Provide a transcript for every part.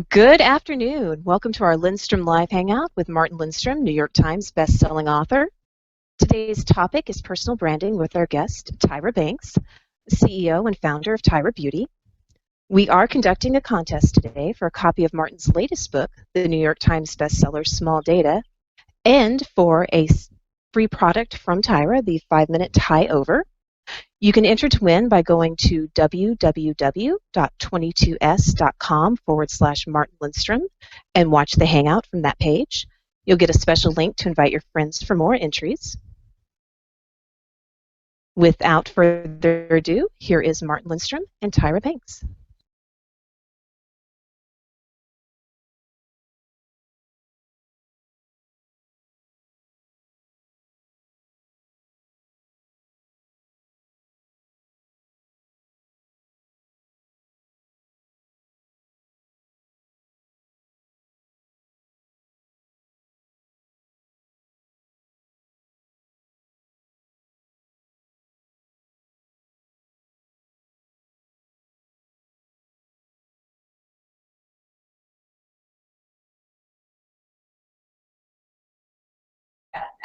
Good afternoon. Welcome to our Lindstrom Live Hangout with Martin Lindstrom, New York Times bestselling author. Today's topic is personal branding with our guest, Tyra Banks, CEO and founder of Tyra Beauty. We are conducting a contest today for a copy of Martin's latest book, the New York Times bestseller Small Data, and for a free product from Tyra, the 5-minute tie over. You can enter to win by going to www.22s.com/Martin Lindstrom and watch the Hangout from that page. You'll get a special link to invite your friends for more entries. Without further ado, here is Martin Lindstrom and Tyra Banks.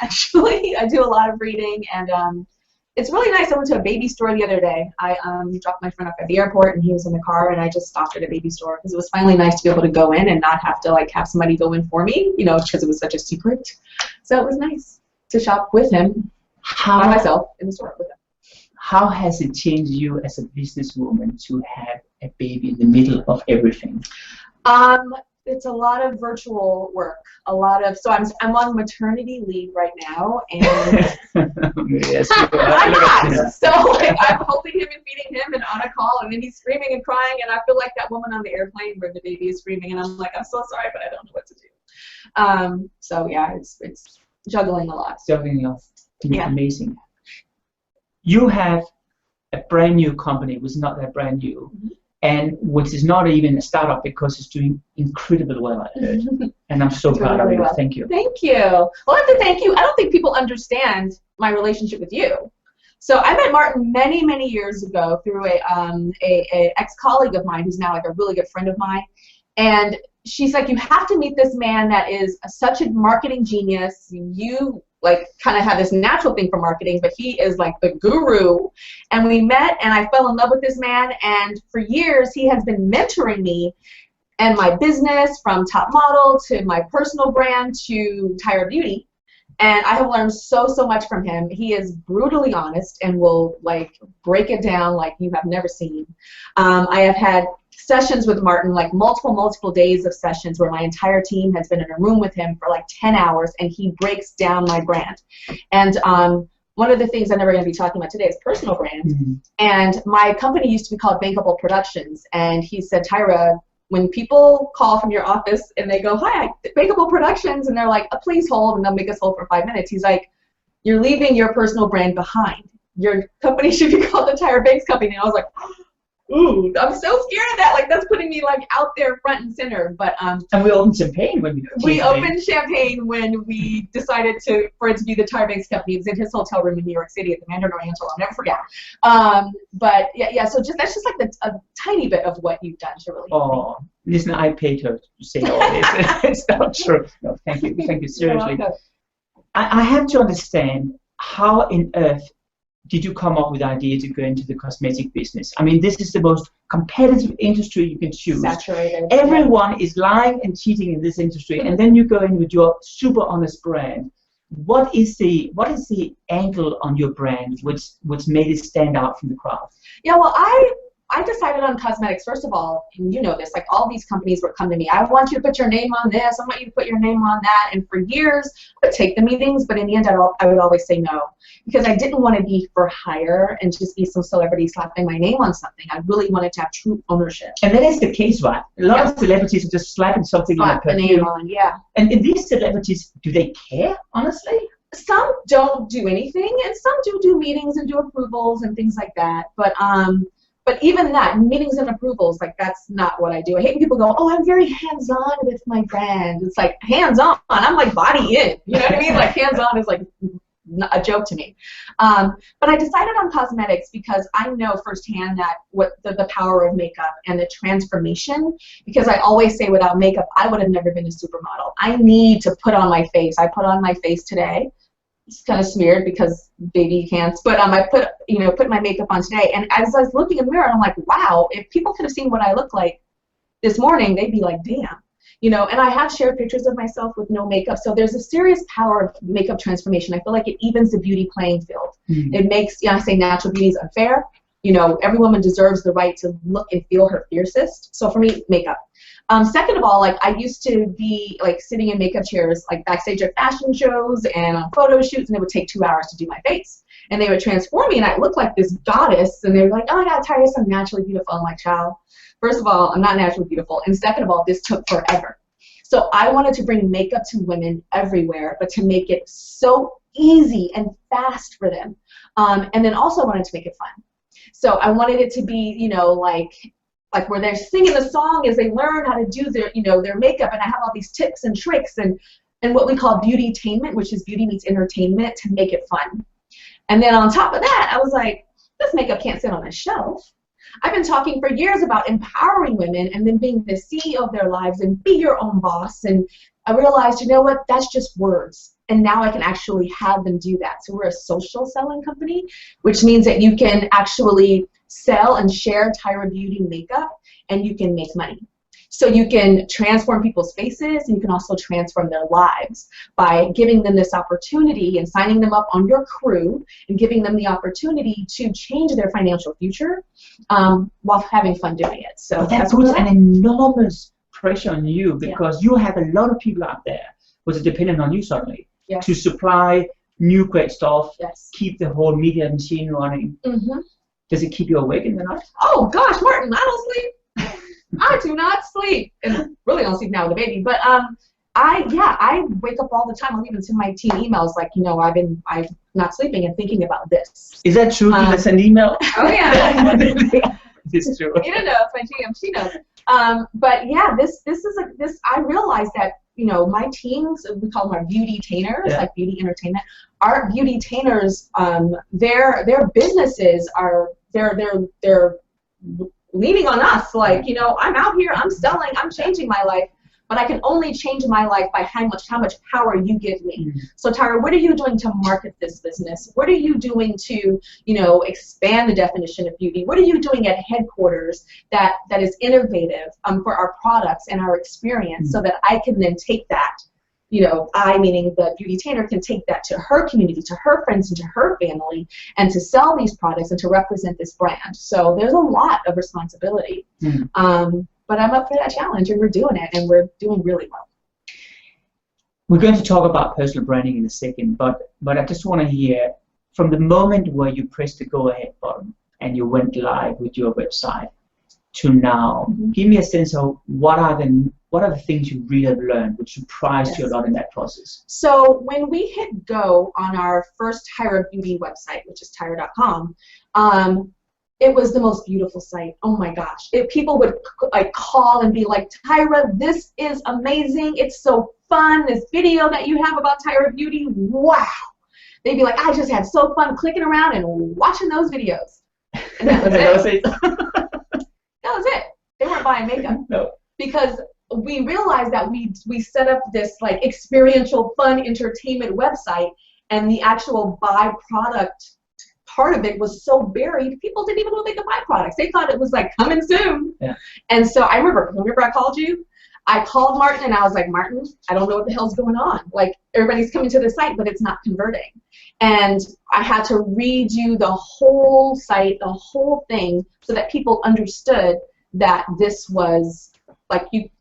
Actually, I do a lot of reading, and it's really nice. I went to a baby store the other day. I dropped my friend off at the airport, and he was in the car, and I just stopped at a baby store because it was finally nice to be able to go in and not have to have somebody go in for me, because it was such a secret. So it was nice to shop with him, by myself, in the store with him. How has it changed you as a businesswoman to have a baby in the middle of everything? It's a lot of virtual work. So I'm on maternity leave right now, and Yes, I'm not. So I'm holding him and feeding him and on a call, and then he's screaming and crying, and I feel like that woman on the airplane where the baby is screaming, and I'm like, I'm so sorry, but I don't know what to do. So yeah, it's juggling a lot. Juggling a lot. Yeah. Amazing. You have a brand new company, which is not that brand new. Mm-hmm. And which is not even a startup because it's doing incredibly well, I heard. And I'm so proud of you. Well. Thank you. Thank you. Well, I have to thank you. I don't think people understand my relationship with you. So I met Martin many, many years ago through a ex-colleague of mine who's now a really good friend of mine. And she's like, you have to meet this man that is such a marketing genius. You kind of have this natural thing for marketing, but he is like the guru. And we met, and I fell in love with this man, and for years he has been mentoring me and my business, from Top Model to my personal brand to Tyra Beauty. And I have learned so much from him. He is brutally honest and will break it down like you have never seen. I have had sessions with Martin, multiple days of sessions where my entire team has been in a room with him for 10 hours, and he breaks down my brand. And one of the things I'm never going to be talking about today is personal brand. Mm-hmm. And my company used to be called Bankable Productions, and he said, Tyra, when people call from your office and they go, hi, Bankable Productions, and they're like, please hold, and they'll make us hold for 5 minutes, he's like, you're leaving your personal brand behind. Your company should be called the Tyra Banks Company. And I was like, ooh, I'm so scared of that. That's putting me out there front and center. But and we opened champagne when we opened champagne when we decided for it to be the Tyra Banks Company. It was in his hotel room in New York City at the Mandarin Oriental. I'll never forget. But yeah. So that's just a tiny bit of what you've done to really. Oh, listen, I paid her to say all this. It's not true. No, thank you, seriously. I have to understand how on earth did you come up with the idea to go into the cosmetic business? I mean, this is the most competitive industry you can choose. Saturated. Everyone is lying and cheating in this industry, and then you go in with your super honest brand. What is the angle on your brand which made it stand out from the crowd? Yeah, well, I decided on cosmetics, first of all, and you know this, all these companies would come to me, I want you to put your name on this, I want you to put your name on that, and for years I would take the meetings, but in the end I would always say no, because I didn't want to be for hire and just be some celebrity slapping my name on something. I really wanted to have true ownership. And that is the case, right? A lot of celebrities are just slapping something on the name on, yeah. And these celebrities, do they care, honestly? Some don't do anything, and some do meetings and do approvals and things like that, but even that, meetings and approvals, that's not what I do. I hate when people go, oh, I'm very hands-on with my brand. It's hands-on, I'm body in. You know what I mean? Hands-on is a joke to me. But I decided on cosmetics because I know firsthand that what the power of makeup and the transformation, because I always say without makeup, I would have never been a supermodel. I need to put on my face. I put on my face today. It's kind of smeared because baby you can't. But I put my makeup on today, and as I was looking in the mirror, I'm like, wow, if people could have seen what I look like this morning, they'd be like, damn. And I have shared pictures of myself with no makeup, so there's a serious power of makeup transformation. I feel like it evens the beauty playing field. It makes, I say natural beauty is unfair. Every woman deserves the right to look and feel her fiercest. So for me, makeup. Second of all, I used to be sitting in makeup chairs backstage at fashion shows and on photo shoots, and it would take 2 hours to do my face. And they would transform me, and I looked like this goddess, and they were like, oh my God, Tyra, you're so naturally beautiful. I'm like, child, first of all, I'm not naturally beautiful, and second of all, this took forever. So I wanted to bring makeup to women everywhere, but to make it so easy and fast for them. And then also I wanted to make it fun. So I wanted it to be, like where they're singing a song as they learn how to do their, their makeup, and I have all these tips and tricks and what we call beautytainment, which is beauty meets entertainment, to make it fun. And then on top of that, I was like, this makeup can't sit on a shelf. I've been talking for years about empowering women and then being the CEO of their lives and be your own boss. And I realized, you know what, that's just words. And now I can actually have them do that. So we're a social selling company, which means that you can actually sell and share Tyra Beauty makeup, and you can make money. So you can transform people's faces, and you can also transform their lives by giving them this opportunity and signing them up on your crew and giving them the opportunity to change their financial future while having fun doing it. So that puts an enormous pressure on you, because you have a lot of people out there who are dependent on you suddenly to supply new great stuff, keep the whole media machine running. Does it keep you awake in the night? Oh gosh, Martin, I don't sleep. I do not sleep, and really don't sleep now with a baby. But I wake up all the time. I'll even send my team emails like, I'm not sleeping and thinking about this. Is that true? Do they send email? Oh yeah. It's true. You don't know, it's my GM. She knows. But yeah, this is I realized that my teams, we call them our beautytainers, like beauty entertainment. Our beautytainers, their businesses are they're leaning on us, like, I'm out here, I'm selling, I'm changing my life, but I can only change my life by how much power you give me. So Tyra, what are you doing to market this business? What are you doing to, expand the definition of beauty? What are you doing at headquarters that is innovative for our products and our experience, so that I can then take that, I, meaning the beautytainer, can take that to her community, to her friends, and to her family, and to sell these products and to represent this brand. So there's a lot of responsibility. But I'm up for that challenge, and we're doing it, and we're doing really well. We're going to talk about personal branding in a second, but I just want to hear, from the moment where you pressed the go-ahead button and you went live with your website to now, give me a sense of what are the things you really have learned which surprised you a lot in that process? So when we hit go on our first Tyra Beauty website, which is Tyra.com, it was the most beautiful site. Oh my gosh. People would call and be like, Tyra, this is amazing. It's so fun. This video that you have about Tyra Beauty, wow. They'd be like, I just had so fun clicking around and watching those videos. And that was it. That was it. They weren't buying makeup. No. Because we realized that we set up this experiential, fun entertainment website, and the actual buy product part of it was so buried, people didn't even know they could buy products. They thought it was coming soon. And so I remember I called you, I called Martin, and I was like, Martin, I don't know what the hell's going on. Everybody's coming to the site, but it's not converting. And I had to redo the whole site, the whole thing, so that people understood that this was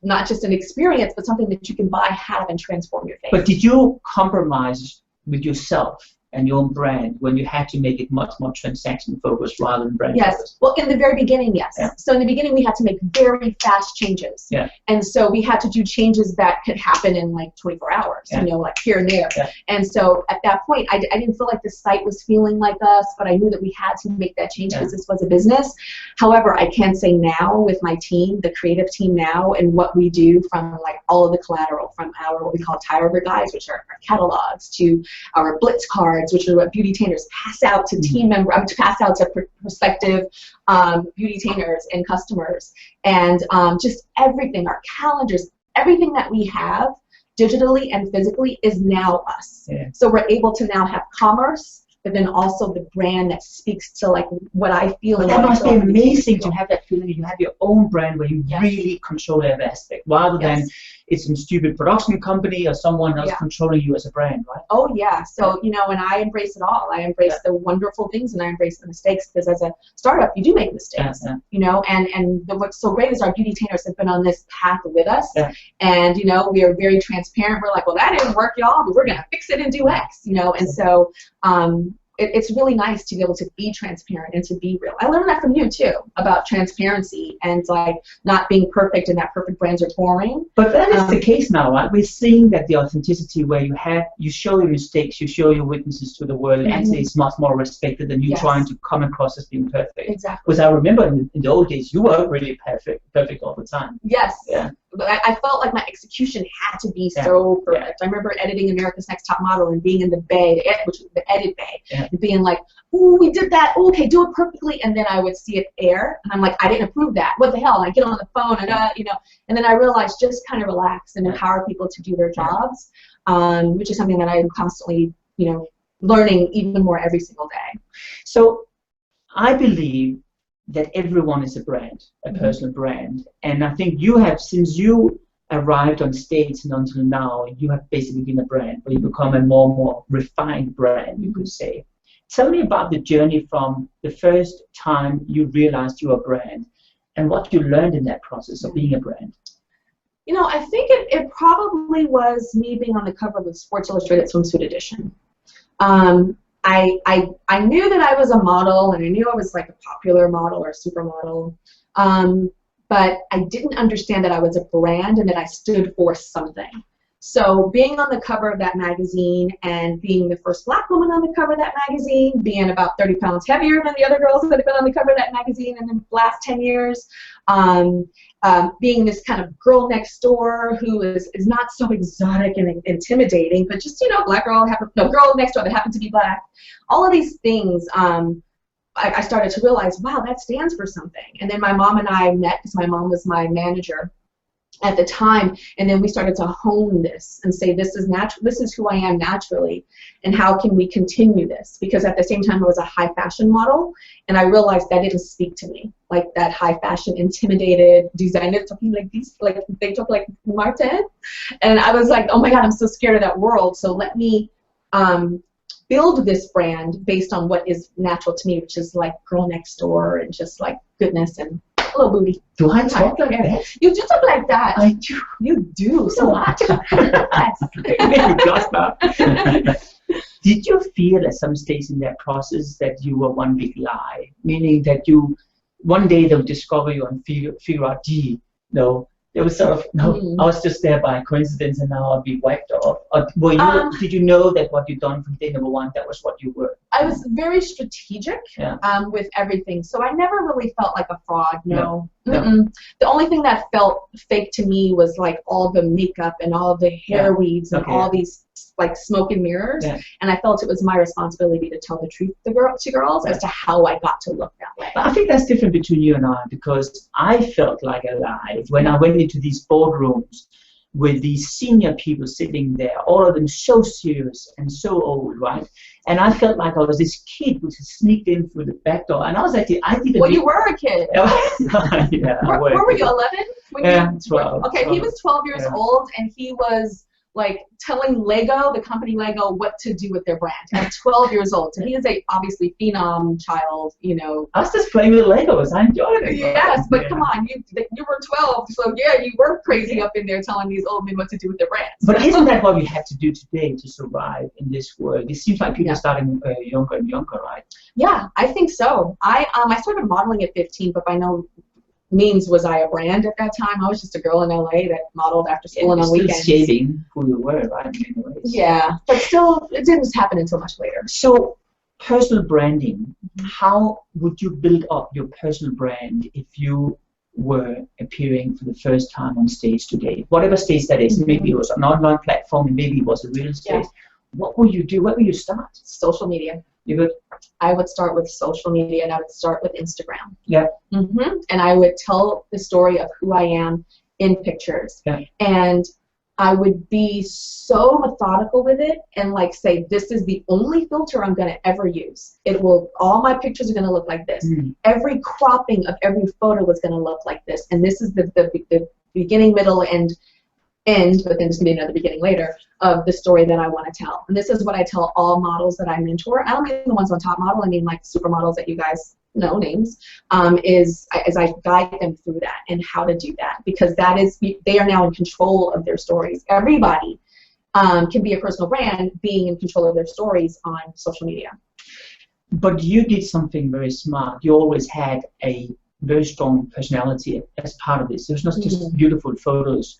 not just an experience, but something that you can buy, have, and transform your face. But did you compromise with yourself and your own brand when you had to make it much more transaction focused rather than brand focused? Well, in the very beginning, yes. So in the beginning, we had to make very fast changes. And so we had to do changes that could happen in 24 hours, here and there. And so at that point, I didn't feel like the site was feeling like us, but I knew that we had to make that change because this was a business. However, I can say now with my team, the creative team now, and what we do, from all of the collateral, from our what we call Tyra Guides, which are our catalogs, to our Blitz cards, cards, which are what Beautytainers pass out to team members, pass out to prospective Beautytainers and customers, and just everything, our calendars, everything that we have digitally and physically is now us. Yeah. So we're able to now have commerce, but then also the brand that speaks to like what I feel. But that must be amazing to have that feeling. You have your own brand where you really control every aspect, rather than it's some stupid production company or someone else controlling you as a brand, right? Oh yeah. So you know, and I embrace it all. I embrace the wonderful things, and I embrace the mistakes, because as a startup, you do make mistakes. You know, and what's so great is our Beautytainers have been on this path with us, and you know, we are very transparent. We're like, well, that didn't work, y'all, but we're gonna fix it and do X. You know, and so it's really nice to be able to be transparent and to be real. I learned that from you too, about transparency and like not being perfect, and that perfect brands are boring. But that is the case now, right? We're seeing that the authenticity where you show your mistakes, you show your weaknesses to the world, and it's much more respected than you trying to come across as being perfect. Exactly. Because I remember in the old days, you were really perfect all the time. Yes. Yeah. But I felt like my execution had to be so perfect. I remember editing America's Next Top Model and being in the bay, which was the edit bay, and being like, "Ooh, we did that. Ooh, okay, do it perfectly." And then I would see it air, and I'm like, "I didn't approve that. What the hell?" And I get on the phone, and you know, and then I realized just kind of relax and empower people to do their jobs, which is something that I'm constantly, you know, learning even more every single day. So, I believe that everyone is a brand, a personal brand. And I think you have, since you arrived on stage and until now, you have basically been a brand, but you become a more refined brand, you could say. Tell me about the journey from the first time you realized you were a brand and what you learned in that process of being a brand. You know, I think it probably was me being on the cover of the Sports Illustrated Swimsuit edition. I knew that I was a model, and I knew I was like a popular model or a supermodel, but I didn't understand that I was a brand and that I stood for something. So being on the cover of that magazine and being the first Black woman on the cover of that magazine, being about 30 pounds heavier than the other girls that have been on the cover of that magazine in the last 10 years, being this kind of girl next door who is not so exotic and intimidating, but just, you know, black girl, girl next door that happened to be Black. All of these things, I started to realize, wow, that stands for something. And then my mom and I met, because my mom was my manager at the time, and then we started to hone this and say, this is natural, this is who I am naturally, and how can we continue this? Because at the same time I was a high fashion model, and I realized that didn't speak to me, like that high fashion intimidated designers talking like these, like they talk like Martin, and I was like, oh my god, I'm so scared of that world. So let me build this brand based on what is natural to me, which is like girl next door and just like goodness and little booty. Do I talk like that? You do talk like that. I do. You do so much. Did you feel at some stage in that process that you were one big lie? Meaning that you, one day they'll discover you and figure out, gee, no, there was sort of, no, I was just there by coincidence and now I'll be wiped off. Or were you, did you know that what you'd done from day number one, that was what you were? I was very strategic with everything, so I never really felt like a fraud, no. The only thing that felt fake to me was like all the makeup and all the hair weaves and all these like smoke and mirrors, and I felt it was my responsibility to tell the truth to girls as to how I got to look that way. I think that's different between you and I, because I felt like a lie when I went into these boardrooms with these senior people sitting there, all of them so serious and so old, right? And I felt like I was this kid who sneaked in through the back door, and I was actually, I didn't. Well, you were a kid. Where were you, 11? Yeah, 12. Okay, 12. He was 12 years old, and he was like telling Lego, the company Lego, what to do with their brand at 12 years old. So he is a obviously phenom child, you know. I was just playing with Legos. I enjoyed it. Yes, but come on, you were 12, so yeah, you were crazy up in there telling these old men what to do with their brands. But isn't that what we have to do today to survive in this world? It seems like people are starting younger and younger, right? Yeah, I think so. I started modeling at 15, but by no means was I a brand at that time. I was just a girl in LA that modeled after school and on weekends. Still shaping who you were, right? Yeah, but still, it didn't happen until much later. So, personal branding. How would you build up your personal brand if you were appearing for the first time on stage today? Whatever stage that is, maybe it was an online platform, maybe it was a real stage. what will you do? Where will you start? Social media. You would? I would start with social media, and I would start with Instagram. Yeah. And I would tell the story of who I am in pictures. Yeah. And I would be so methodical with it and like say, this is the only filter I'm going to ever use. All my pictures are going to look like this. Every cropping of every photo is going to look like this. And this is the beginning, middle, and end, but then there's going to be another beginning later of the story that I want to tell. And this is what I tell all models that I mentor. I don't mean the ones on Top Model. I mean like supermodels that you guys know names, as I guide them through that and how to do that, because they are now in control of their stories. Everybody can be a personal brand being in control of their stories on social media. But you did something very smart. You always had a very strong personality as part of this. It was not just beautiful photos.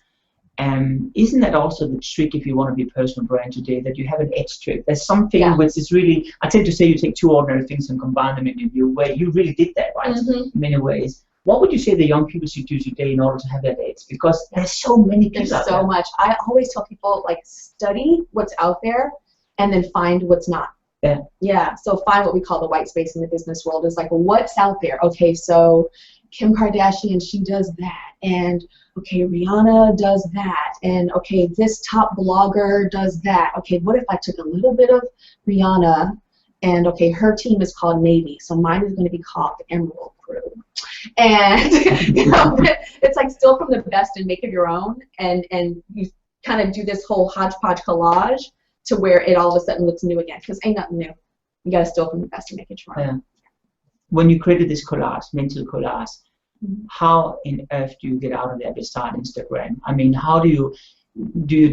Isn't that also the trick if you want to be a personal brand today, that you have an edge to it? There's something which is really, I tend to say you take two ordinary things and combine them in a new way. You really did that, right, in many ways. What would you say the young people should do today in order to have that edge? Because there's so many people out there. There's so much. I always tell people, like, study what's out there and then find what's not. Yeah. Yeah, so find what we call the white space in the business world. Is like, what's out there? Okay, so Kim Kardashian, she does that, and okay, Rihanna does that, and okay, this top blogger does that. Okay, what if I took a little bit of Rihanna, and okay, her team is called Navy, so mine is going to be called the Emerald Crew, and it's like steal from the best and make it your own, and you kind of do this whole hodgepodge collage to where it all of a sudden looks new again, because ain't nothing new. You got to steal from the best and make it your own. Yeah. When you created this collage, mental collage, how in earth do you get out of there besides Instagram? I mean, how do you do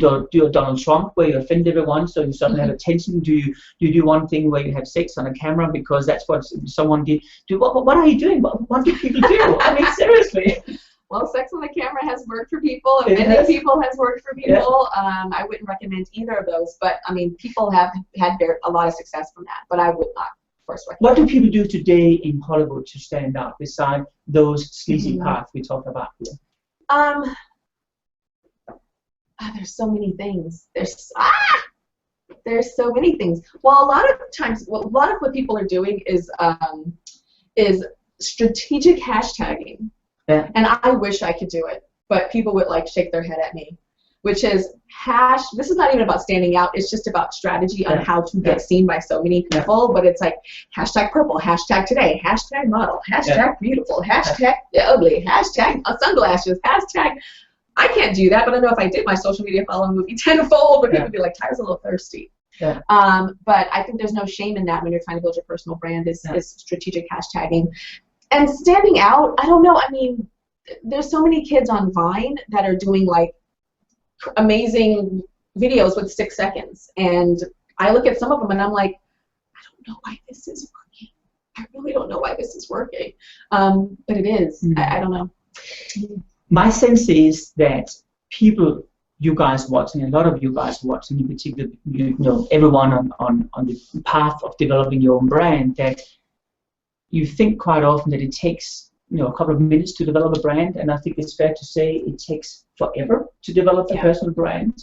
a Donald Trump where you offend everyone so you suddenly have attention? Do you do one thing where you have sex on a camera because that's what someone did? What are you doing? What do people do? I mean, seriously. Well, sex on the camera has worked for people, and many people has worked for people. Yeah. I wouldn't recommend either of those, but I mean, people have had a lot of success from that, but I would not. What do people do today in Hollywood to stand out beside those sleazy paths we talked about here? There's so many things. There's so many things. Well, a lot of times, a lot of what people are doing is strategic hashtagging. Yeah. And I wish I could do it, but people would like shake their head at me. Which is this is not even about standing out, it's just about strategy on how to get seen by so many people, but it's like hashtag purple, hashtag today, hashtag model, hashtag beautiful, hashtag ugly, hashtag sunglasses, hashtag. I can't do that, but I know if I did, my social media following would be tenfold, but people would be like, Tyra's a little thirsty. Yeah. But I think there's no shame in that when you're trying to build your personal brand, is strategic hashtagging. And standing out, I don't know, I mean, there's so many kids on Vine that are doing like amazing videos with 6 seconds, and I look at some of them and I'm like, I don't know why this is working. I really don't know why this is working, but it is. I don't know. My sense is that people, you guys watching, a lot of you guys watching in particular, you know, everyone on the path of developing your own brand, that you think quite often that it takes a couple of minutes to develop a brand, and I think it's fair to say it takes forever to develop a personal brand.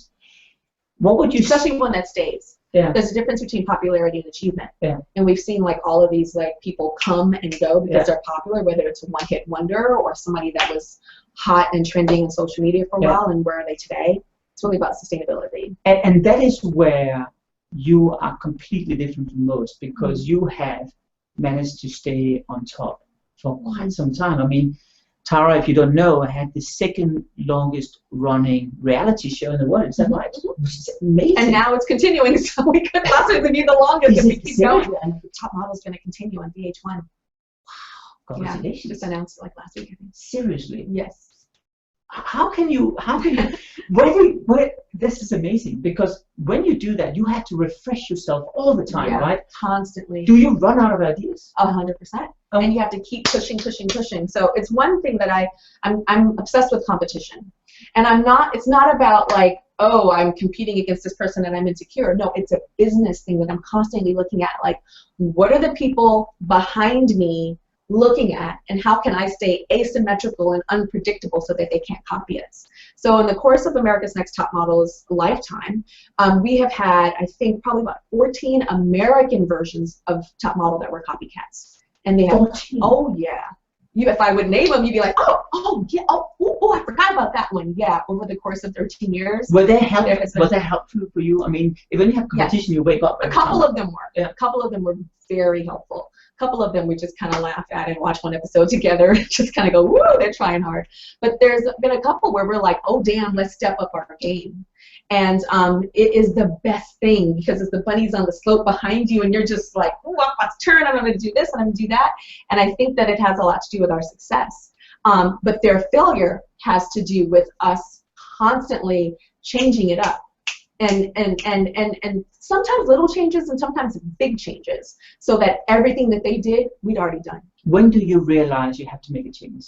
What would you especially one that stays? Yeah. There's a difference between popularity and achievement. Yeah. And we've seen like all of these like people come and go because they're popular, whether it's a one-hit wonder or somebody that was hot and trending on social media for a while, and where are they today? It's really about sustainability. And that is where you are completely different from most, because you have managed to stay on top for quite some time. I mean, Tyra, if you don't know, I had the second longest running reality show in the world. Is that right? It's amazing. And now it's continuing, so we could possibly be the longest if we keep going. And the Top Model is going to continue on VH1. Wow. Congratulations. Yeah, just announced it like last week, I think. Seriously? Yes. How can you, this is amazing, because when you do that, you have to refresh yourself all the time, right? Constantly. Do you run out of ideas? 100%. And you have to keep pushing. So it's one thing that I'm obsessed with competition. And it's not about like, oh, I'm competing against this person and I'm insecure. No, it's a business thing that I'm constantly looking at, like, what are the people behind me looking at, and how can I stay asymmetrical and unpredictable so that they can't copy us? So in the course of America's Next Top Model's lifetime, we have had, I think, probably about 14 American versions of Top Model that were copycats. And they have, 14. oh yeah. If I would name them, you'd be like, oh yeah, oh, I forgot about that one. Yeah, over the course of 13 years. Was that helpful for you? I mean, if when you have competition, you wake up. A couple of them were. Yeah. A couple of them were very helpful. A couple of them we just kind of laugh at and watch one episode together, just kind of go, woo, they're trying hard. But there's been a couple where we're like, oh damn, let's step up our game. And it is the best thing because it's the bunnies on the slope behind you, and you're just like, oh, I'm about to turn, I'm going to do this, and I'm going to do that. And I think that it has a lot to do with our success. But their failure has to do with us constantly changing it up. And sometimes little changes and sometimes big changes, so that everything that they did, we'd already done. When do you realize you have to make a change?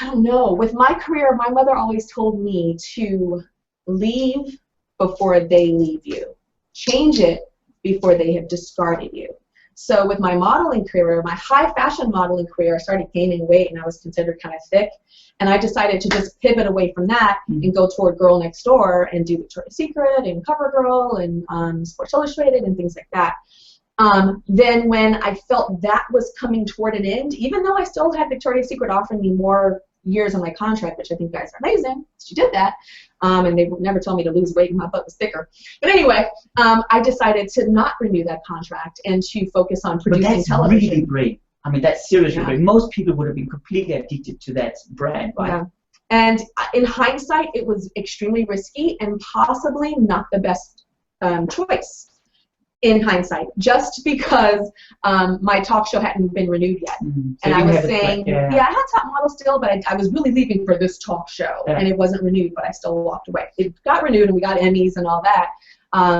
I don't know. With my career, my mother always told me to leave before they leave you. Change it before they have discarded you. So with my modeling career, my high fashion modeling career, I started gaining weight and I was considered kind of thick. And I decided to just pivot away from that and go toward Girl Next Door and do Victoria's Secret and CoverGirl and Sports Illustrated and things like that. Then when I felt that was coming toward an end, even though I still had Victoria's Secret offering me more years on my contract, which I think guys are amazing, she did that, and they never told me to lose weight and my butt was thicker. But anyway, I decided to not renew that contract and to focus on producing television. That's really great. I mean, that's seriously great. Most people would have been completely addicted to that brand, right? Yeah. And in hindsight, it was extremely risky and possibly not the best choice. In hindsight, just because my talk show hadn't been renewed yet. Mm-hmm. So and I was saying, I had Top Model still, but I was really leaving for this talk show, and it wasn't renewed, but I still walked away. It got renewed, and we got Emmys and all that,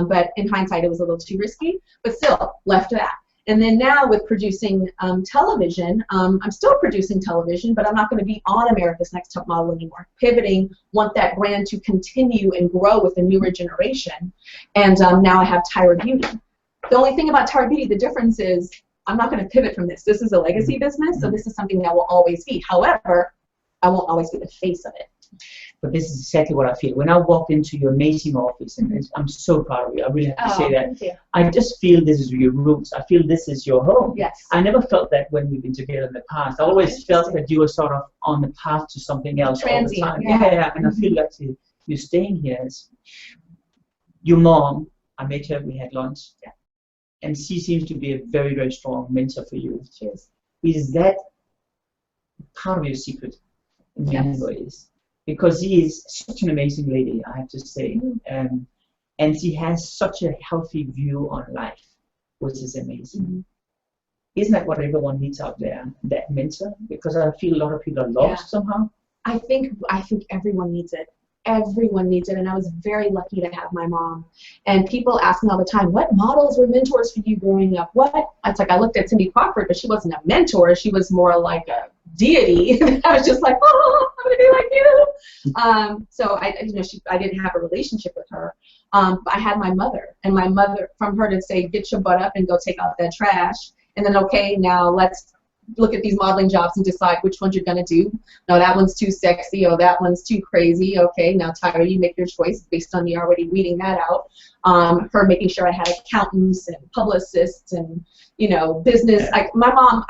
but in hindsight, it was a little too risky, but still, left that. And then now with producing television, I'm still producing television, but I'm not going to be on America's Next Top Model anymore. Pivoting, want that brand to continue and grow with the newer generation, and now I have Tyra Beauty. The only thing about Tyra Beauty, the difference is I'm not going to pivot from this. This is a legacy business, so this is something that will always be. However, I won't always be the face of it. But this is exactly what I feel. When I walked into your amazing office, and I'm so proud of you, I really have to say that. Thank you. I just feel this is your roots. I feel this is your home. Yes. I never felt that when we've been together in the past. I always felt that you were sort of on the path to something else Transient, all the time. yeah. And I feel like you're staying here. Your mom, I met her, we had lunch. Yeah. And she seems to be a very, very strong mentor for you. Cheers. Is that part of your secret in many ways? Because she is such an amazing lady, I have to say. And she has such a healthy view on life, which is amazing. Isn't that what everyone needs out there, that mentor? Because I feel a lot of people are lost somehow. I think everyone needs it. Everyone needs it, and I was very lucky to have my mom. And people ask me all the time, what models were mentors for you growing up? It's like I looked at Cindy Crawford, but she wasn't a mentor. She was more like a deity. I was just like, oh, I'm gonna be like you. So I didn't have a relationship with her. But I had my mother, and my mother, from her to say, get your butt up and go take out that trash, and then okay, now let's look at these modeling jobs and decide which ones you're going to do. No, that one's too sexy, or that one's too crazy. Okay, now Tyra, you make your choice based on me already weeding that out. Her making sure I had accountants and publicists and business. My mom,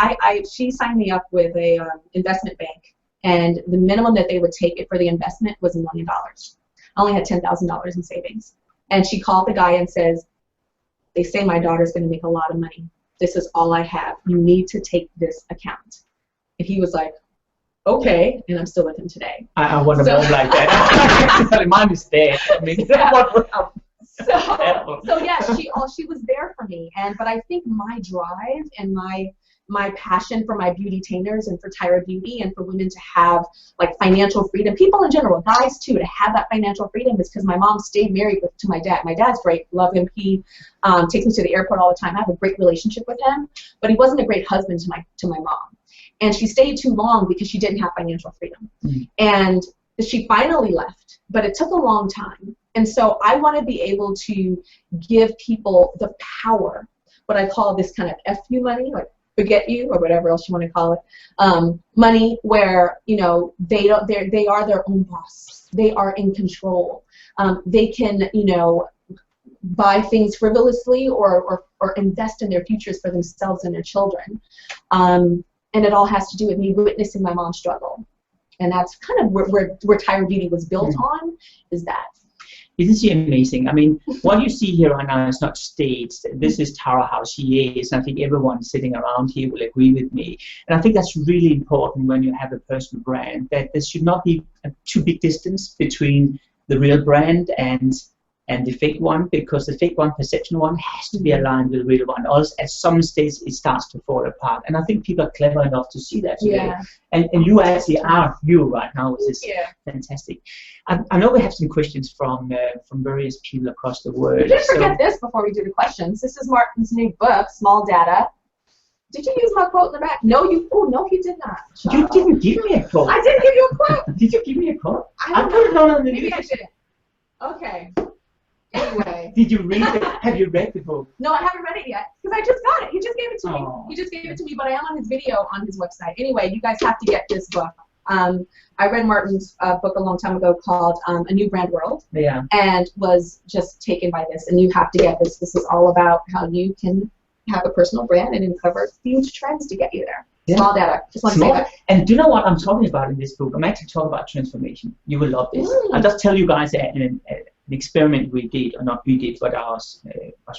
she signed me up with a investment bank, and the minimum that they would take it for the investment was $1 million. I only had $10,000 in savings, and she called the guy and says, "They say my daughter's going to make a lot of money. This is all I have. You need to take this account." And he was like, okay, and I'm still with him today. I want to move like that. Mine is dead. I mean, so yeah, she was there for me. But I think my drive and my passion for my Beautytainers and for Tyra Beauty and for women to have financial freedom, people in general, guys too, to have that financial freedom is because my mom stayed married to my dad. My dad's great, love him. He takes me to the airport all the time. I have a great relationship with him, but he wasn't a great husband to my mom. And she stayed too long because she didn't have financial freedom. And she finally left, but it took a long time. And so I want to be able to give people the power, what I call this kind of FU money, forget you or whatever else you want to call it, money where, you know, they are their own boss. They are in control. They can, you know, buy things frivolously or invest in their futures for themselves and their children. And it all has to do with me witnessing my mom struggle. And that's kind of where Tyra Beauty was built on, is that. Isn't she amazing? I mean, what you see here right now is not staged. This is Tara how she is. And I think everyone sitting around here will agree with me. And I think that's really important when you have a personal brand, that there should not be a too big distance between the real brand and the fake one, because the fake one, perception one, has to be aligned with the real one. Else, at some stage, it starts to fall apart. And I think people are clever enough to see that today. Yeah. And you actually are you right now, which is fantastic. I know we have some questions from various people across the world. We didn't forget this before we do the questions. This is Martin's new book, Small Data. Did you use my quote in the back? No, you did not. You didn't give me a quote. I did give you a quote. Did you give me a quote? I put it on the Maybe I didn't. Okay. Anyway. Did you read it? Have you read the book? No, I haven't read it yet because I just got it. He just gave it to me. Oh. He just gave it to me, but I am on his video on his website. Anyway, you guys have to get this book. I read Martin's book a long time ago called A New Brand World, and was just taken by this. And you have to get this. This is all about how you can have a personal brand and uncover huge trends to get you there. Yeah. Small data. Just want to say that. And do you know what I'm talking about in this book? I'm actually talking about transformation. You will love this. I'll just tell you guys an experiment we did, or not we did, but I was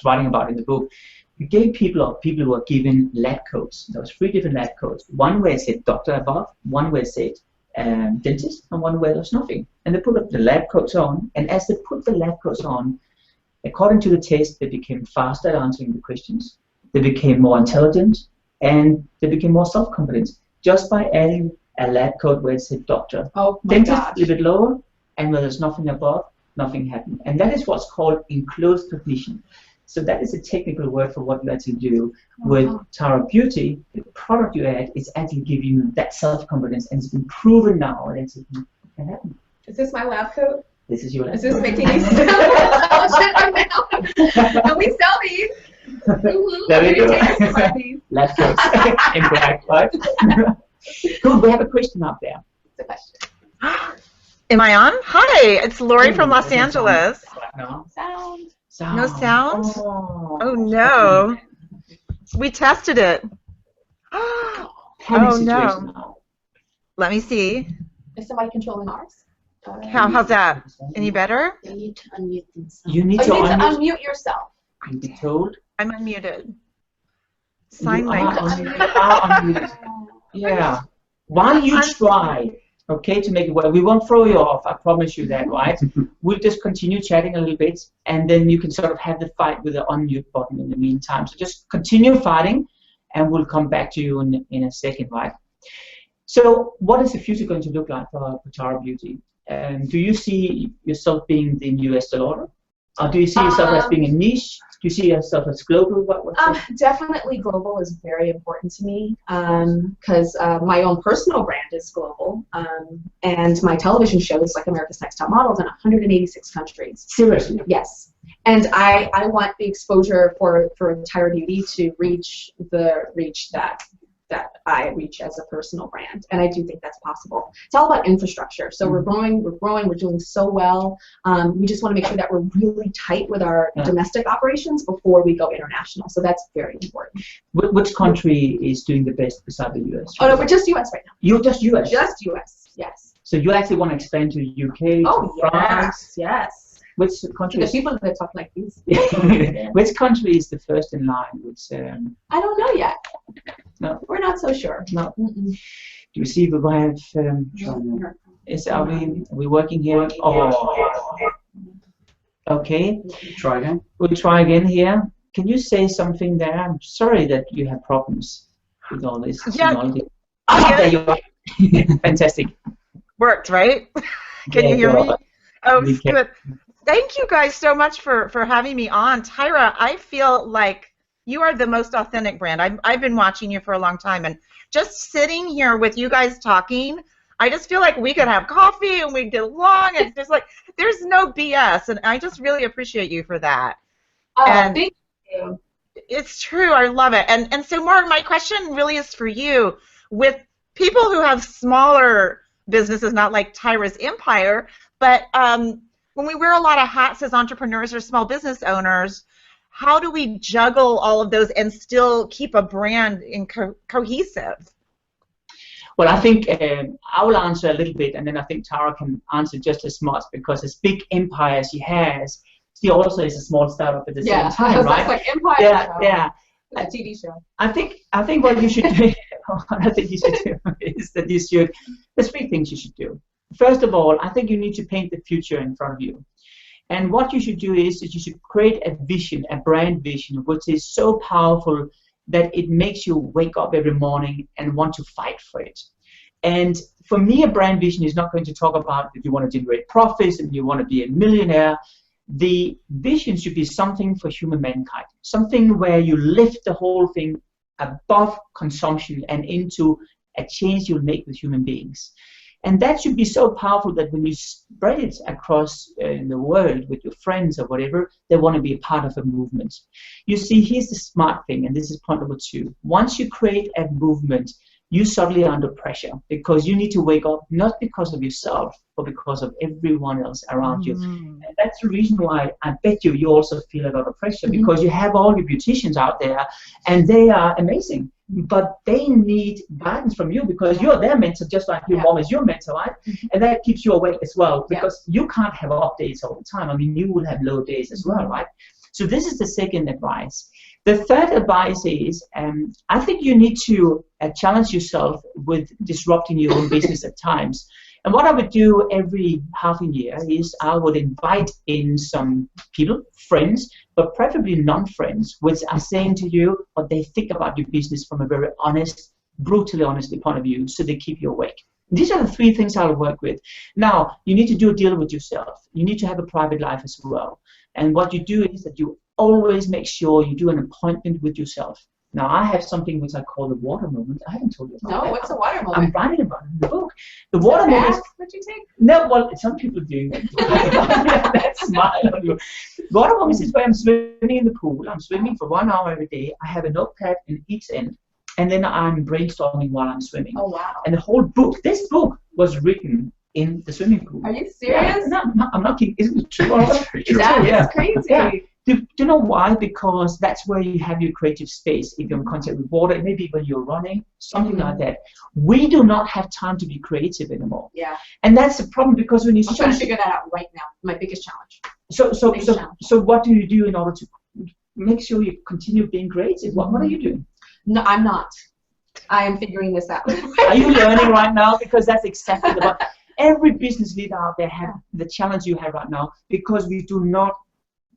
writing about in the book. We gave people who were given lab coats. There was 3 different lab coats. One where it said doctor above, one where it said dentist, and one where there was nothing. And they put up the lab coats on, and as they put the lab coats on, according to the test, they became faster at answering the questions. They became more intelligent, and they became more self-confident just by adding a lab coat where it said doctor. Oh my dentist, gosh. a little bit lower, and where there's nothing above, nothing happened. And that is what's called enclosed cognition. So that is a technical word for what you actually do. With Tyra Beauty, the product you add is actually giving you that self-confidence, and it's been proven now that it can happen. Is this my lab coat? This is your lab Is this coat. making me sell shit right now? And we sell these. There we go. Lab coats in black, right? Good, we have a question up there. It's a question. Am I on? Hi, it's Lori from Los Angeles. No Sound. No sound? Oh no. We tested it. Panic Oh situation no. now. Let me see. Is somebody controlling ours? How's that? Any better? They need to unmute themselves. You need Oh, to you need to unmute. unmute yourself. You'll be told. I'm unmuted. Sign You are language. unmuted. You are unmuted. Yeah. While you try, okay, to make it work, we won't throw you off. I promise you that, right? We'll just continue chatting a little bit, and then you can sort of have the fight with the unmute button in the meantime. So just continue fighting, and we'll come back to you in a second, right? So what is the future going to look like for Tyra Beauty? Do you see yourself being the new Estee Lauder? Or do you see yourself as being a niche? Do you see yourself as global? Definitely global is very important to me because my own personal brand is global, and my television show is like America's Next Top Models in 186 countries. Seriously? Yes. And I want the exposure for Tyra Beauty to reach the reach that I reach as a personal brand, and I do think that's possible. It's all about infrastructure. So we're growing, we're doing so well. We just want to make sure that we're really tight with our domestic operations before we go international. So that's very important. Which country is doing the best beside the US? Oh no, we're just US right now. You're just US? Just US, yes. So you actually want to expand to UK, to France? Yes. Which country? The people that talk like these. Which country is the first in line? I don't know yet. No. We're not so sure. No. Do you see we have? Are we working here? Oh. Okay. Try again. We'll try again here. Can you say something there? I'm sorry that you have problems with all this. Yeah. There you are. Fantastic. Worked, right? Can you hear me? Oh, We can. good. Thank you guys so much for having me on. Tyra, I feel like you are the most authentic brand. I've been watching you for a long time, and just sitting here with you guys talking, I just feel like we could have coffee and we'd get along. It's just like there's no BS, and I just really appreciate you for that. Thank you. It's true. I love it. And so, Mark, my question really is for you. With people who have smaller businesses, not like Tyra's empire, but when we wear a lot of hats as entrepreneurs or small business owners, how do we juggle all of those and still keep a brand cohesive? Well, I think I will answer a little bit, and then I think Tara can answer just as much, because as big empire she has, she also is a small startup at the same time, right? Like empire. Yeah. A TV show. I think what you should do, I think you should do is that there's three things you should do. First of all, I think you need to paint the future in front of you. And what you should do is that you should create a vision, a brand vision, which is so powerful that it makes you wake up every morning and want to fight for it. And for me, a brand vision is not going to talk about that you want to generate profits and you want to be a millionaire. The vision should be something for human mankind, something where you lift the whole thing above consumption and into a change you'll make with human beings. And that should be so powerful that when you spread it across the world with your friends or whatever, they want to be a part of a movement. You see, here's the smart thing, and this is point number 2. Once you create a movement, you suddenly are under pressure, because you need to wake up not because of yourself, but because of everyone else around you. And that's the reason why I bet you also feel a lot of pressure, because you have all your beauticians out there, and they are amazing. But they need guidance from you, because you're their mentor, just like your mom is your mentor, right? And that keeps you awake as well, because you can't have up days all the time. I mean, you will have low days as well, right? So this is the second advice. The third advice is, I think you need to challenge yourself with disrupting your own business at times. And what I would do every half a year is I would invite in some people, friends, but preferably non-friends, which are saying to you what they think about your business from a very honest, brutally honest point of view, so they keep you awake. These are the 3 things I'll work with. Now, you need to do a deal with yourself. You need to have a private life as well. And what you do is that you always make sure you do an appointment with yourself. Now, I have something which I call the water moment. I haven't told you about that. No, what's the water moment? I'm writing about it in the book. The water moment. What you take? No, well, some people do. That smile on you. Water moment is where I'm swimming in the pool. I'm swimming for 1 hour every day. I have a notepad in each end, and then I'm brainstorming while I'm swimming. Oh, wow. And the whole book, this book was written in the swimming pool. Are you serious? Yeah, no, I'm not kidding. Isn't it true? That's crazy. Yeah. Do you know why? Because that's where you have your creative space. If you're in contact with water, maybe when you're running, something like that. We do not have time to be creative anymore. Yeah. And that's the problem, because when you I'm trying to figure that out right now. My biggest challenge. So what do you do in order to make sure you continue being creative? What are you doing? No, I'm not. I am figuring this out. Are you learning right now? Because that's exactly what every business leader out there have the challenge you have right now, because we do not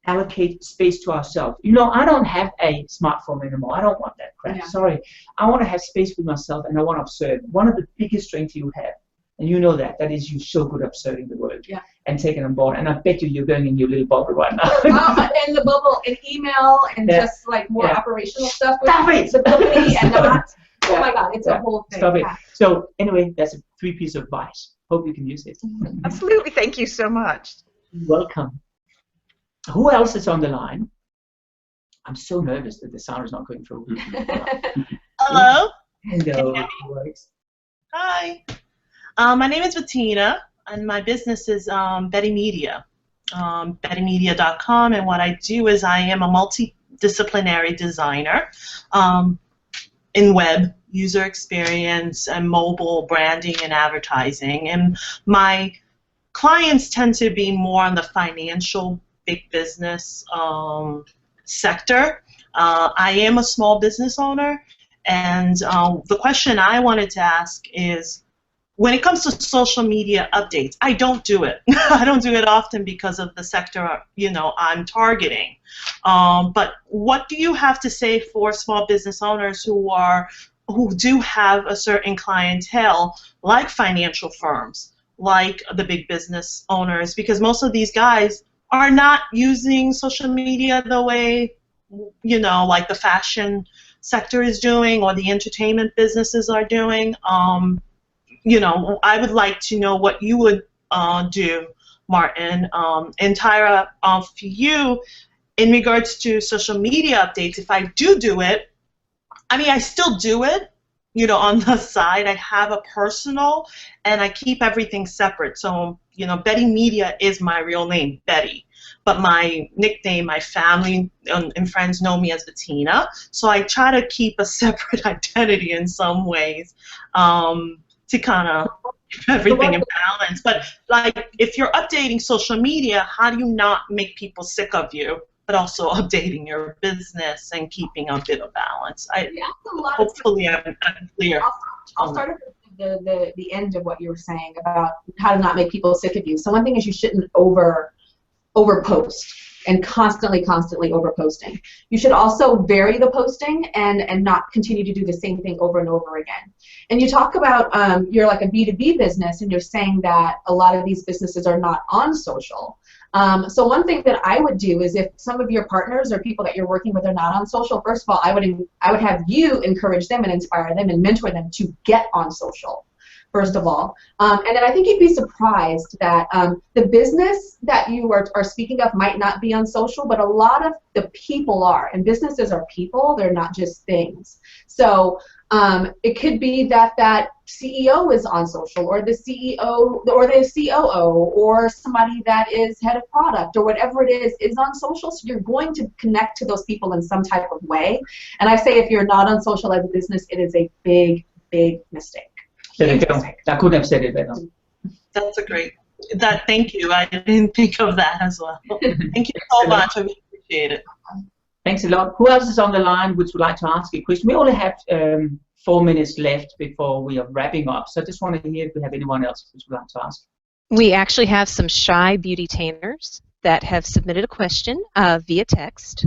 allocate space to ourselves. You know, I don't have a smartphone anymore. I don't want that crap. Yeah. Sorry. I want to have space with myself, and I want to observe. One of the biggest strengths you have, and you know that is you're so good at observing the world and taking on board. And I bet you're going in your little bubble right now. In the bubble, in email, and just like more operational stuff with the company, and not. Oh my God, it's a whole thing. Stop it. So anyway, that's a 3 piece of advice. Hope you can use it. Absolutely. Thank you so much. You're welcome. Who else is on the line? I'm so nervous that the sound is not going through. Hello. Hello. Hi. My name is Bettina, and my business is Betty Media, bettymedia.com. And what I do is I am a multidisciplinary designer in web, user experience, and mobile branding and advertising. And my clients tend to be more on the financial big business sector. I am a small business owner, and the question I wanted to ask is, when it comes to social media updates, I don't do it. I don't do it often because of the sector, I'm targeting. But what do you have to say for small business owners who do have a certain clientele, like financial firms, like the big business owners? Because most of these guys are not using social media the way, like the fashion sector is doing or the entertainment businesses are doing. I would like to know what you would do, Martin. And Tyra, for you, in regards to social media updates, if I do it, I mean, I still do it, you know, on the side. I have a personal, and I keep everything separate. So, you know, Betty Media is my real name, Betty. But my nickname, my family and friends know me as Bettina. So I try to keep a separate identity in some ways to kind of keep everything in balance. But, like, if you're updating social media, how do you not make people sick of you, but also updating your business and keeping a bit of balance? Hopefully I'm clear. I'll start at the end of what you were saying about how to not make people sick of you. So one thing is you shouldn't overpost and constantly overposting. You should also vary the posting and not continue to do the same thing over and over again. And you talk about you're like a B2B business, and you're saying that a lot of these businesses are not on social. So one thing that I would do is, if some of your partners or people that you're working with are not on social, first of all, I would have you encourage them and inspire them and mentor them to get on social, first of all. And then I think you'd be surprised that the business that you are speaking of might not be on social, but a lot of the people are. And businesses are people, they're not just things. So it could be that that CEO is on social, or the CEO or the COO, or somebody that is head of product, or whatever it is on social. So you're going to connect to those people in some type of way. And I say if you're not on social as a business, it is a big, big mistake. There you go. I couldn't have said it better. That's a great. Thank you. I didn't think of that as well. Thank you so much. I really appreciate it. Thanks a lot. Who else is on the line which would like to ask a question? We only have 4 minutes left before we are wrapping up, so I just want to hear if we have anyone else which would like to ask. We actually have some shy beautytainers that have submitted a question via text.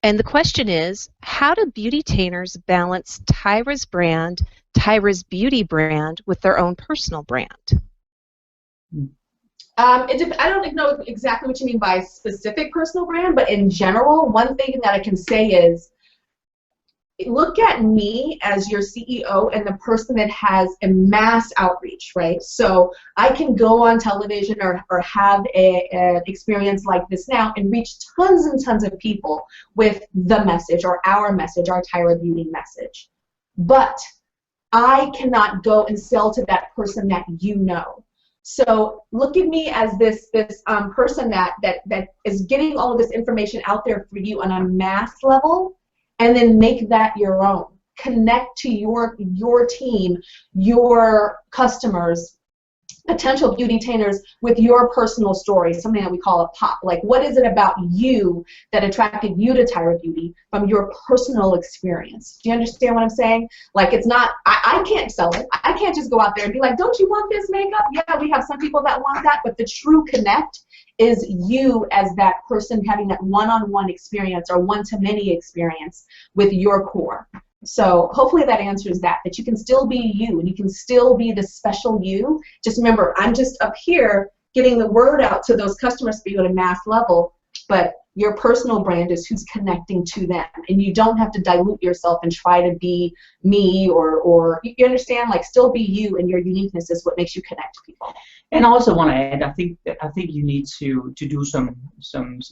And the question is, how do beautytainers balance Tyra's brand, Tyra's beauty brand, with their own personal brand? I don't know exactly what you mean by specific personal brand, but in general, one thing that I can say is, look at me as your CEO and the person that has a mass outreach, right? So I can go on television or have an experience like this now and reach tons and tons of people with the message, or our message, our Tyra Beauty message. But I cannot go and sell to that person that you know. So look at me as this person that is getting all of this information out there for you on a mass level, and then make that your own. Connect to your team, your customers, potential beautytainers with your personal story, something that we call a pop. Like, what is it about you that attracted you to Tyra Beauty from your personal experience? Do you understand what I'm saying? Like, it's not, I can't sell it. I can't just go out there and be like, don't you want this makeup? Yeah, we have some people that want that, but the true connect is you as that person having that one-on-one experience or one-to-many experience with your core. So hopefully that answers that you can still be you, and you can still be the special you. Just remember, I'm just up here getting the word out to those customers for you at a mass level, but your personal brand is who's connecting to them, and you don't have to dilute yourself and try to be me, or you understand, like, still be you, and your uniqueness is what makes you connect to people. And I also want to add, I think you need to do some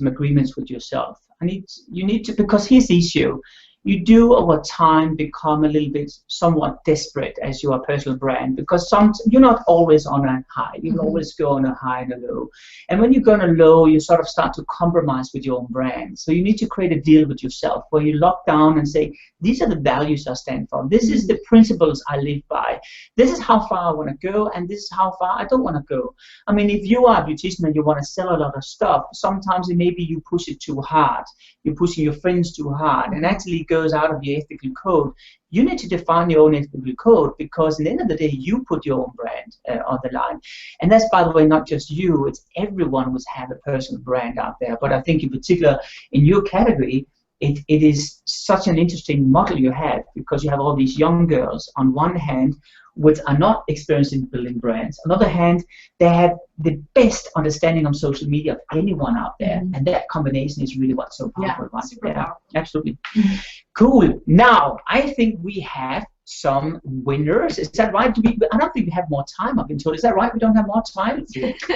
agreements with yourself. You need to, because here's the issue. You do over time become a little bit somewhat desperate as your personal brand, because you're not always on a high. You always go on a high and a low. And when you go on a low, you sort of start to compromise with your own brand. So you need to create a deal with yourself where you lock down and say, these are the values I stand for. This is the principles I live by. This is how far I want to go, and this is how far I don't want to go. I mean, if you are a beautician and you want to sell a lot of stuff, sometimes maybe you push it too hard. You're pushing your friends too hard, and actually goes out of your ethical code. You need to define your own ethical code, because at the end of the day, you put your own brand on the line. And that's, by the way, not just you. It's everyone who's have a personal brand out there. But I think in particular, in your category, it is such an interesting model you have, because you have all these young girls on one hand which are not experienced in building brands. On the other hand, they have the best understanding of social media of anyone out there, and that combination is really what's so powerful. Yeah, super powerful. Absolutely. Cool. Now, I think we have some winners. Is that right? I don't think we have more time, I've been told. Is that right? We don't have more time?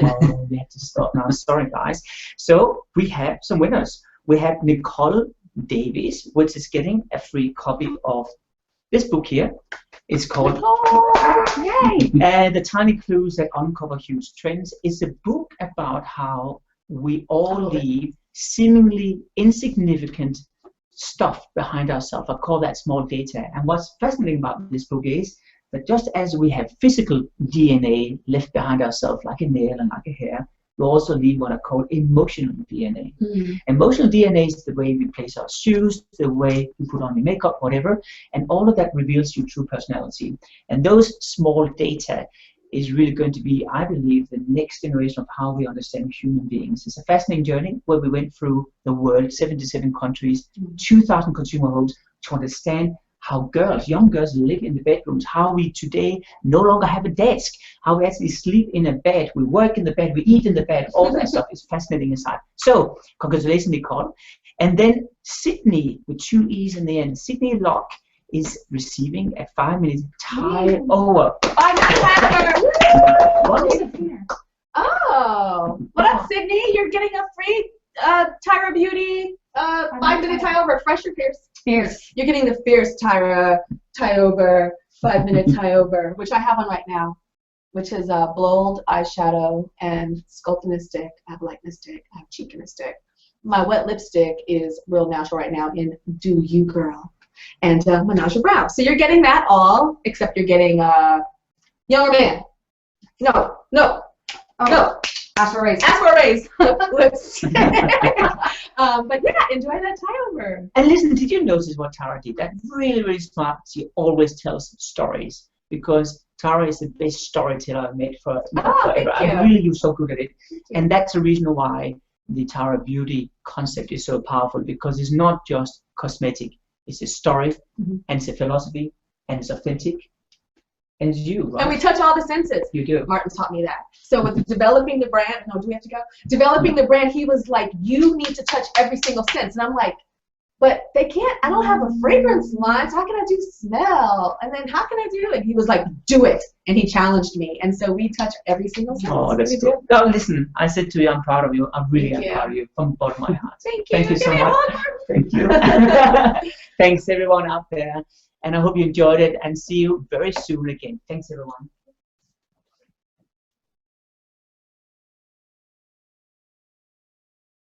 Oh, we have to stop now. Sorry, guys. So we have some winners. we have Nicole Davies, which is getting a free copy of this book here. It's called The Tiny Clues That Uncover Huge Trends. It's a book about how we all leave seemingly insignificant stuff behind ourselves. I call that small data. And what's fascinating about this book is that just as we have physical DNA left behind ourselves, like a nail and like a hair, we also leave what I call emotional DNA. Emotional DNA is the way we place our shoes, the way we put on the makeup, whatever, and all of that reveals your true personality. And those small data is really going to be, I believe, the next generation of how we understand human beings. It's a fascinating journey where we went through the world, 77 countries, 2,000 consumer homes, to understand how girls, young girls, live in the bedrooms, how we today no longer have a desk, how we actually sleep in a bed, we work in the bed, we eat in the bed, all that stuff is fascinating inside. So, congratulations, Nicole. And then Sydney, with 2 E's in the end, Sydney Locke is receiving a 5-minute tie over. What is it here? Oh, what up, Sydney? You're getting a free Tyra Beauty 5-minute tie over. Fresh or fierce? Fierce. You're getting the fierce Tyra tie over 5-minute tie over, which I have on right now, which is bold eyeshadow and sculpt in a stick. I have light in a stick. I have cheek in a stick. My wet lipstick is real natural right now in Do You Girl and Menage a Brow. So you're getting that all, except you're getting younger man. No. Ask for a raise. Ask for a raise. But yeah, enjoy that tie over. And listen, did you notice what Tara did? That really, really smart. She always tells stories because Tara is the best storyteller I've met forever. You're so good at it. And that's the reason why the Tyra Beauty concept is so powerful, because it's not just cosmetic. It's a story, and it's a philosophy, and it's authentic. And it's you, right? And we touch all the senses. You do. Martin taught me that. So with developing the brand, do we have to go? Developing the brand, he was like, you need to touch every single sense. And I'm like, but they can't, I don't have a fragrance line, so how can I do smell? And then how can I do? And he was like, do it. And he challenged me. And so we touch every single sense. Oh, that's good. No, listen, I said to you, I'm proud of you. I really am proud of you from the bottom of my heart. Thank you. Thank you so much. Thank you. Thanks, everyone out there. And I hope you enjoyed it, and see you very soon again. Thanks, everyone.